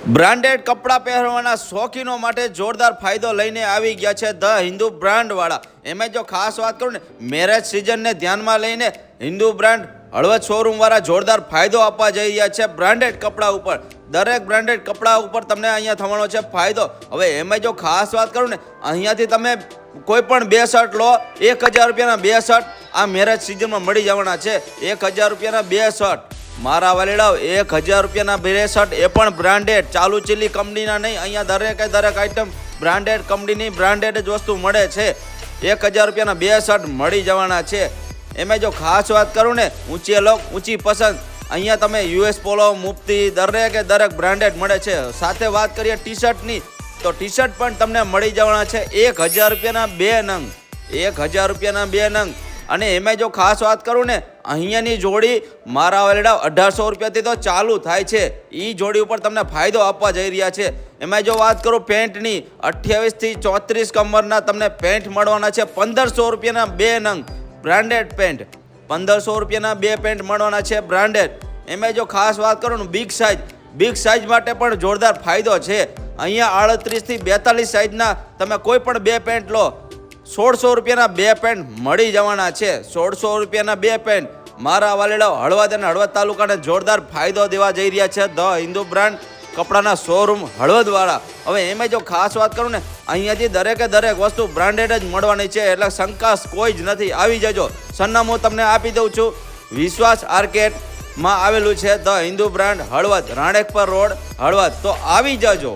Branded કપડાં પહેરવાના શોખીનો માટે જોરદાર ફાયદો લઈને આવી ગયા છે ધ હિન્દુ બ્રાન્ડવાળા. એમાં જો ખાસ વાત કરું ને, મેરેજ સિઝનને ધ્યાનમાં લઈને હિન્દુ બ્રાન્ડ હળવદ શોરૂમવાળા જોરદાર ફાયદો આપવા જઈ રહ્યા છે બ્રાન્ડેડ કપડાં ઉપર. દરેક બ્રાન્ડેડ કપડાં ઉપર તમને અહીંયા થવાનો છે ફાયદો. હવે એમાં જો ખાસ વાત કરું ને, અહીંયાથી તમે કોઈ પણ 2 શર્ટ લો, 1000 રૂપિયાના 2 શર્ટ આ મેરેજ સિઝનમાં મળી જવાના છે. 1000 રૂપિયાના 2 શર્ટ મારા વાલીડાઓ, 1000 રૂપિયાના 2 શર્ટ, એ પણ બ્રાન્ડેડ, ચાલુ ચીલી કંપનીના નહીં. અહીંયા દરેક આઈટમ બ્રાન્ડેડ કંપનીની બ્રાન્ડેડ જ વસ્તુ મળે છે. 1000 રૂપિયાના 2 શર્ટ મળી જવાના છે. એમાં જો ખાસ વાત કરું ને, ઊંચી લોક ઊંચી પસંદ, અહીંયા તમે US પોલો, મુફ્તી, દરેક બ્રાન્ડેડ મળે છે. સાથે વાત કરીએ ટી શર્ટની, તો ટી શર્ટ પણ તમને મળી જવાના છે 1000 રૂપિયાના 2 નંગ. 1000 રૂપિયાના 2 નંગ. અને એમાં જો ખાસ વાત કરું ને, અહીંયાની જોડી મારા વાલીડા 1800 રૂપિયાથી તો ચાલુ થાય છે. એ જોડી ઉપર તમને ફાયદો આપવા જઈ રહ્યા છે. એમાં જો વાત કરું પેન્ટની, 28 થી 34 કમરના તમને પેન્ટ મળવાના છે 1500 રૂપિયાના 2 નંગ. બ્રાન્ડેડ પેન્ટ 1500 રૂપિયાના 2 પેન્ટ મળવાના છે બ્રાન્ડેડ. એમાં જો ખાસ વાત કરું ને, બિગ સાઇઝ માટે પણ જોરદાર ફાયદો છે. અહીંયા 38 થી 42 સાઇઝના તમે કોઈ પણ 2 પેન્ટ લો, 1600 રૂપિયાના 2 પેન્ટ મળી જવાના છે. 1600 રૂપિયાના 2 પેન્ટ મારા વાલીડાઓ હળવદ અને હળવદ તાલુકાને જોરદાર ફાયદો દેવા જઈ રહ્યા છે ધ હિન્દુ બ્રાન્ડ કપડાના શોરૂમ હળવદવાળા. હવે એમાં જો ખાસ વાત કરું ને, અહીંયાથી દરેક વસ્તુ બ્રાન્ડેડ જ મળવાની છે, એટલે શંકા કોઈ જ નથી. આવી જજો. સરનામું તમને આપી દઉં છું. વિશ્વાસ આર્કેટમાં આવેલું છે the Hindu brand Halvad, Ranekpar road, Halvad. તો આવી જજો.